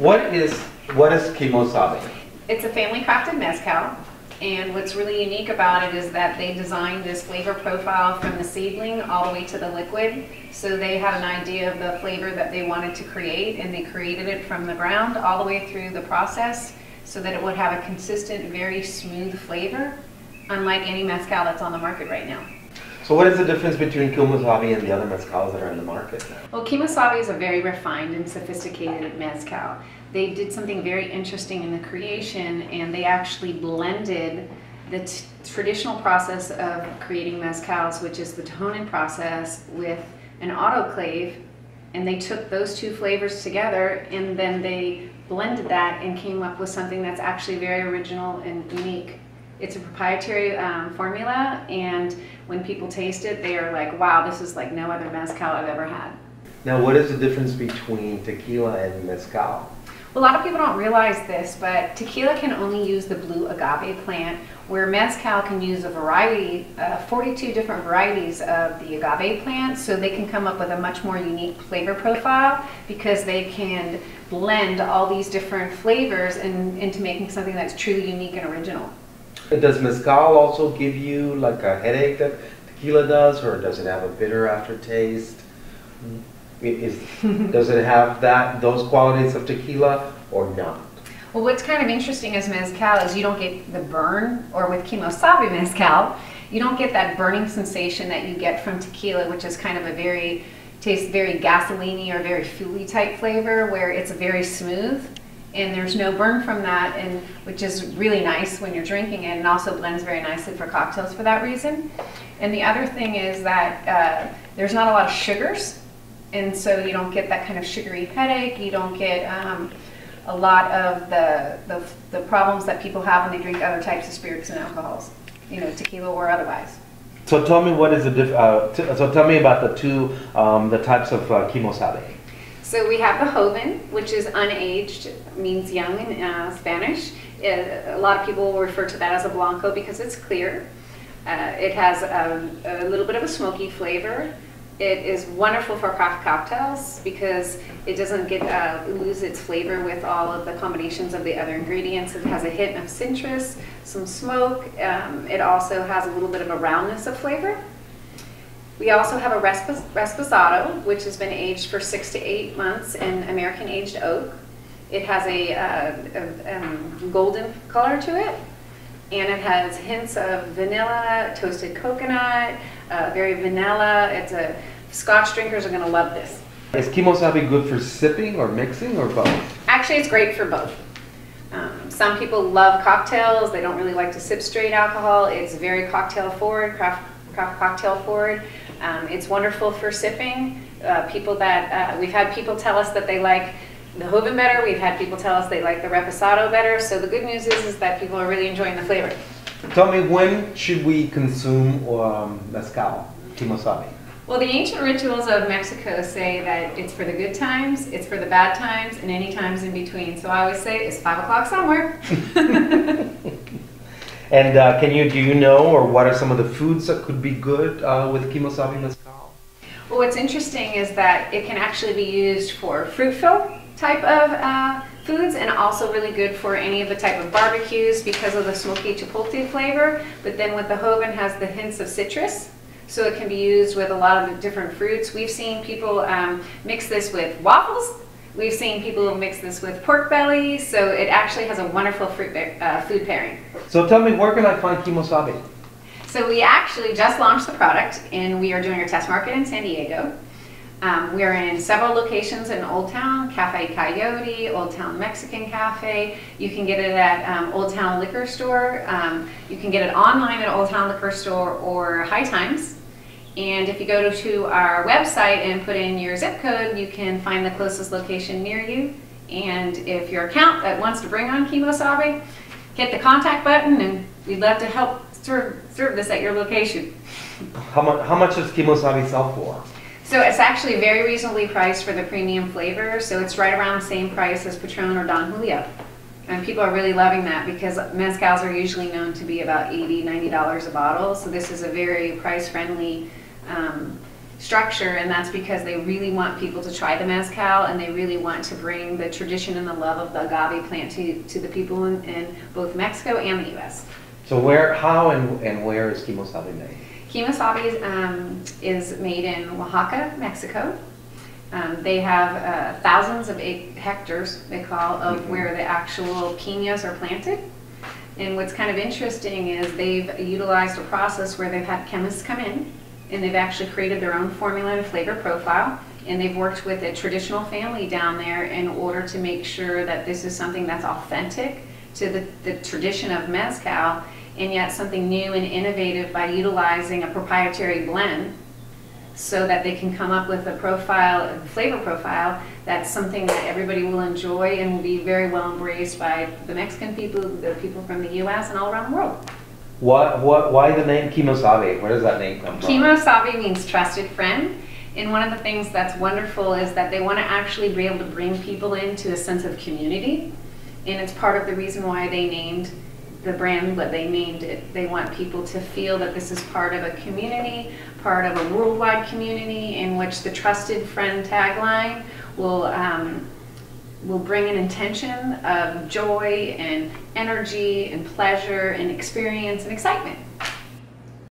What is Kimo Sabe? It's a family crafted mezcal, and what's really unique about it is that they designed this flavor profile from the seedling all the way to the liquid. So they had an idea of the flavor that they wanted to create, and they created it from the ground all the way through the process so that it would have a consistent, very smooth flavor, unlike any mezcal that's on the market right now. So what is the difference between Kimo Sabe and the other mezcals that are in the market now? Well, Kimo Sabe is a very refined and sophisticated mezcal. They did something very interesting in the creation, and they actually blended the traditional process of creating mezcals, which is the toning process, with an autoclave, and they took those two flavors together, and then they blended that and came up with something that's actually very original and unique. It's a proprietary formula, and when people taste it, they are like, wow, this is like no other mezcal I've ever had. Now, what is the difference between tequila and mezcal? A lot of people don't realize this, but tequila can only use the blue agave plant, where mezcal can use a variety, 42 different varieties of the agave plant, so they can come up with a much more unique flavor profile because they can blend all these different flavors into making something that's truly unique and original. Does mezcal also give you like a headache that tequila does, or does it have a bitter aftertaste? Does it have those qualities of tequila or not? Well, what's kind of interesting as mezcal is you don't get the burn, or with Kimo Sabe mezcal, you don't get that burning sensation that you get from tequila, which is kind of tastes very gasoline-y or very fuel-y type flavor, where it's very smooth and there's no burn from that, and which is really nice when you're drinking it, and also blends very nicely for cocktails for that reason. And the other thing is that there's not a lot of sugars, and so you don't get that kind of sugary headache. You don't get a lot of the problems that people have when they drink other types of spirits and alcohols, tequila or otherwise. So tell me what is so tell me about the types of Kimo Sabe. So we have the joven, which is unaged, means young in Spanish. A lot of people will refer to that as a blanco because it's clear. It has a little bit of a smoky flavor. It is wonderful for craft cocktails because it doesn't lose its flavor with all of the combinations of the other ingredients. It has a hint of citrus, some smoke. It also has a little bit of a roundness of flavor. We also have a Reposado, which has been aged for 6 to 8 months in American aged oak. It has a golden color to it, and it has hints of vanilla, toasted coconut, very vanilla. Scotch drinkers are going to love this. Is Kimo Sabe good for sipping or mixing or both? Actually, it's great for both. Some people love cocktails. They don't really like to sip straight alcohol. It's very cocktail forward, craft cocktail forward. It's wonderful for sipping. We've had people tell us that they like the joven better. We've had people tell us they like the Reposado better. So the good news is that people are really enjoying the flavor. Tell me, when should we consume mezcal, Kimo Sabe? Well, the ancient rituals of Mexico say that it's for the good times, it's for the bad times, and any times in between. So I always say it's 5 o'clock somewhere. And do you know, or what are some of the foods that could be good with Kimo Sabe mezcal? Well, what's interesting is that it can actually be used for fruit fill type of foods, and also really good for any of the type of barbecues because of the smoky chipotle flavor. But then with the joven has the hints of citrus, so it can be used with a lot of the different fruits. We've seen people mix this with waffles. We've seen people mix this with pork belly, so it actually has a wonderful food pairing. So tell me, where can I find Kimo Sabe? So we actually just launched the product, and we are doing our test market in San Diego. We are in several locations in Old Town, Cafe Coyote, Old Town Mexican Cafe. You can get it at Old Town Liquor Store. You can get it online at Old Town Liquor Store or High Times. And if you go to our website and put in your zip code, you can find the closest location near you. And if your account that wants to bring on Kimo Sabe, hit the contact button, and we'd love to help serve this at your location. How much does Kimo Sabe sell for? So it's actually very reasonably priced for the premium flavor. So it's right around the same price as Patron or Don Julio. And people are really loving that because mezcals are usually known to be about $80, $90 a bottle. So this is a very price-friendly structure, and that's because they really want people to try the mezcal, and they really want to bring the tradition and the love of the agave plant to the people in both Mexico and the U.S. So where, how, and where is Kimo Sabe made? Kimo Sabe is made in Oaxaca, Mexico. They have thousands of hectares, they call, of where the actual piñas are planted. And what's kind of interesting is they've utilized a process where they've had chemists come in, and they've actually created their own formula and flavor profile, and they've worked with a traditional family down there in order to make sure that this is something that's authentic to the tradition of mezcal, and yet something new and innovative by utilizing a proprietary blend, so that they can come up with a profile, a flavor profile, that's something that everybody will enjoy and will be very well embraced by the Mexican people, the people from the U.S., and all around the world. Why the name Kimo Sabe? Where does that name come from? Kimo Sabe means trusted friend. And one of the things that's wonderful is that they want to actually be able to bring people into a sense of community. And it's part of the reason why they named the brand what they named it. They want people to feel that this is part of a community, part of a worldwide community, in which the trusted friend tagline will bring an intention of joy and energy and pleasure and experience and excitement.